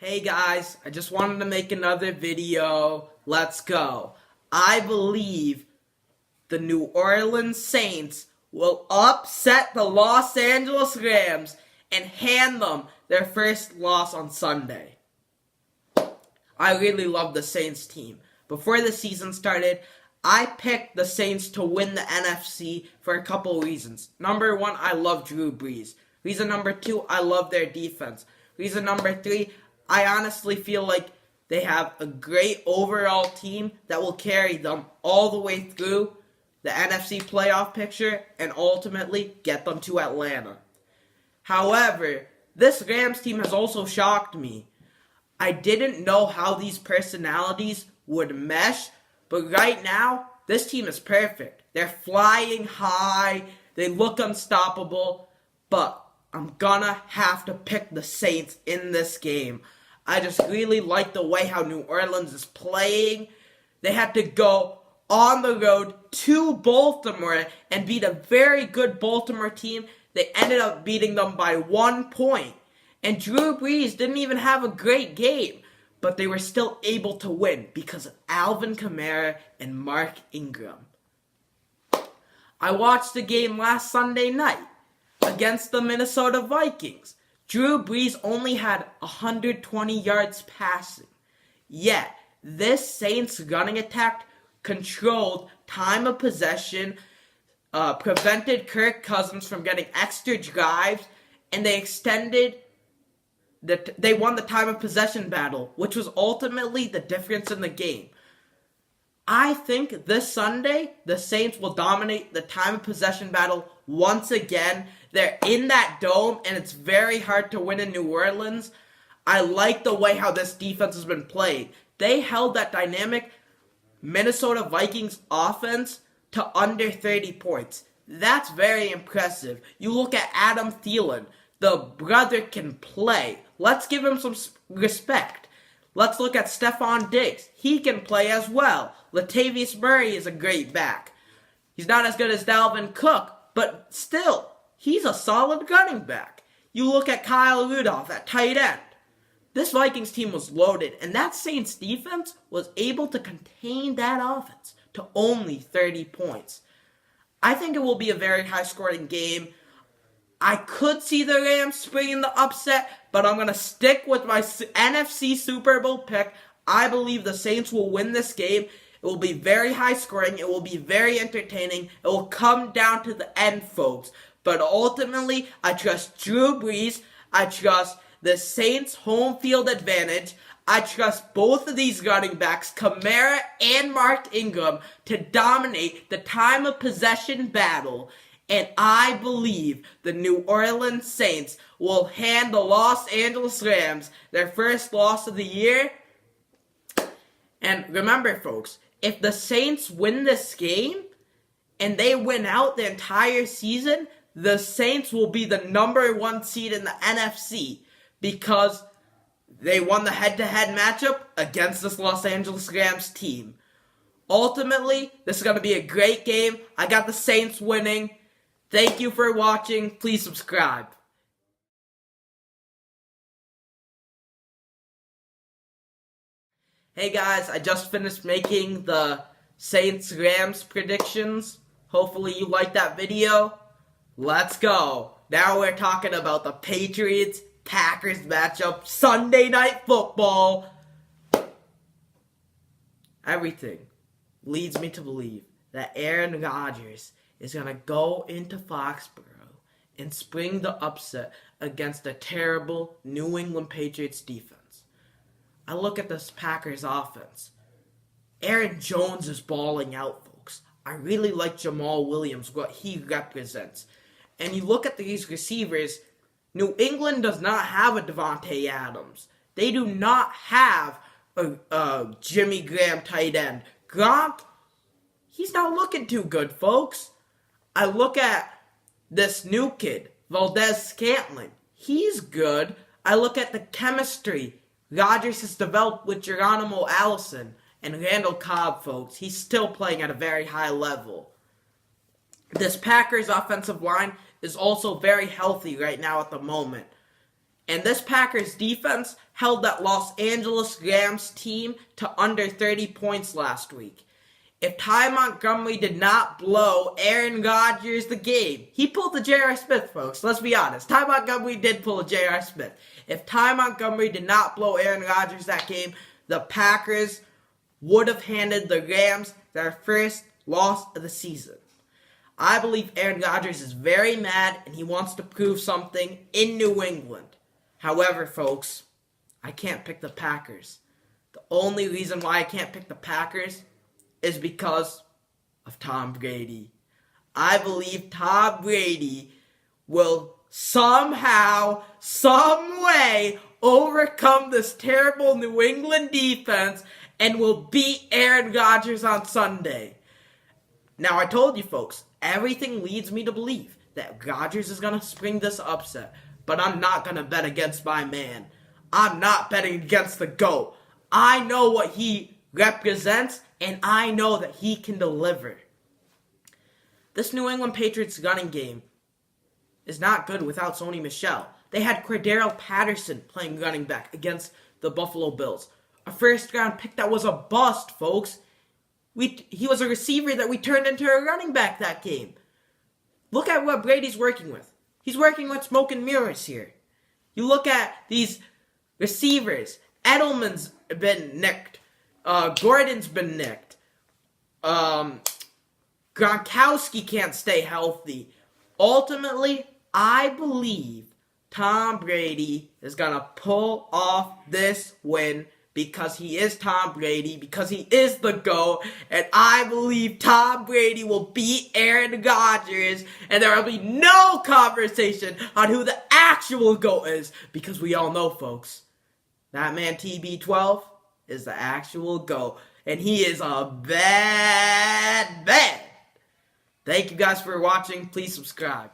Hey guys, I just wanted to make another video. Let's go. I believe the New Orleans Saints will upset the Los Angeles Rams and hand them their first loss on Sunday. I really love the Saints team. Before the season started, I picked the Saints to win the NFC for a couple reasons. Number one, I love Drew Brees. Reason number two, I love their defense. Reason number three, I honestly feel like they have a great overall team that will carry them all the way through the NFC playoff picture and ultimately get them to Atlanta. However, this Rams team has also shocked me. I didn't know how these personalities would mesh, but right now, this team is perfect. They're flying high, they look unstoppable, but I'm gonna have to pick the Saints in this game. I just really like the way how New Orleans is playing. They had to go on the road to Baltimore and beat a very good Baltimore team. They ended up beating them by 1 point. And Drew Brees didn't even have a great game, but they were still able to win because of Alvin Kamara and Mark Ingram. I watched the game last Sunday night against the Minnesota Vikings. Drew Brees only had 120 yards passing. Yet, this Saints running attack controlled time of possession, prevented Kirk Cousins from getting extra drives, and they won the time of possession battle, which was ultimately the difference in the game. I think this Sunday, the Saints will dominate the time of possession battle once again. They're in that dome, and it's very hard to win in New Orleans. I like the way how this defense has been played. They held that dynamic Minnesota Vikings offense to under 30 points. That's very impressive. You look at Adam Thielen. The brother can play. Let's give him some respect. Let's look at Stephon Diggs. He can play as well. Latavius Murray is a great back. He's not as good as Dalvin Cook, but still, he's a solid running back. You look at Kyle Rudolph at tight end. This Vikings team was loaded, and that Saints defense was able to contain that offense to only 30 points. I think it will be a very high-scoring game. I could see the Rams springing the upset, but I'm going to stick with my NFC Super Bowl pick. I believe the Saints will win this game. It will be very high-scoring. It will be very entertaining. It will come down to the end, folks. But ultimately, I trust Drew Brees. I trust the Saints' home field advantage. I trust both of these running backs, Kamara and Mark Ingram, to dominate the time of possession battle. And I believe the New Orleans Saints will hand the Los Angeles Rams their first loss of the year. And remember, folks, if the Saints win this game and they win out the entire season, the Saints will be the number 1 seed in the NFC because they won the head-to-head matchup against this Los Angeles Rams team. Ultimately, this is going to be a great game. I got the Saints winning. Thank you for watching. Please subscribe. Hey guys, I just finished making the Saints-Rams predictions. Hopefully you liked that video. Let's go. Now we're talking about the Patriots-Packers matchup, Sunday Night Football. Everything leads me to believe that Aaron Rodgers is going to go into Foxborough and spring the upset against a terrible New England Patriots defense. I look at this Packers offense. Aaron Jones is balling out, folks. I really like Jamal Williams, what he represents. And you look at these receivers, New England does not have a Devontae Adams. They do not have a Jimmy Graham tight end. Gronk, he's not looking too good, folks. I look at this new kid, Valdez-Scantling. He's good. I look at the chemistry Rodgers has developed with Geronimo Allison and Randall Cobb, folks. He's still playing at a very high level. This Packers offensive line is also very healthy right now at the moment. And this Packers defense held that Los Angeles Rams team to under 30 points last week. If Ty Montgomery did not blow Aaron Rodgers the game, he pulled the J.R. Smith, folks. Let's be honest. Ty Montgomery did pull a J.R. Smith. If Ty Montgomery did not blow Aaron Rodgers that game, the Packers would have handed the Rams their first loss of the season. I believe Aaron Rodgers is very mad and he wants to prove something in New England. However, folks, I can't pick the Packers. The only reason why I can't pick the Packers is because of Tom Brady. I believe Tom Brady will somehow, some way overcome this terrible New England defense and will beat Aaron Rodgers on Sunday. Now, I told you folks, everything leads me to believe that Rodgers is going to spring this upset, but I'm not going to bet against my man. I'm not betting against the GOAT. I know what he represents, and I know that he can deliver. This New England Patriots running game is not good without Sony Michel. They had Cordero Patterson playing running back against the Buffalo Bills. A first-round pick that was a bust, folks. He was a receiver that we turned into a running back that game. Look at what Brady's working with. He's working with smoke and mirrors here. You look at these receivers. Edelman's been nicked. Gordon's been nicked. Gronkowski can't stay healthy. Ultimately, I believe Tom Brady is going to pull off this win because he is Tom Brady, because he is the GOAT, and I believe Tom Brady will beat Aaron Rodgers, and there will be no conversation on who the actual GOAT is, because we all know, folks, that man TB12 is the actual GOAT, and he is a bad man. Thank you guys for watching. Please subscribe.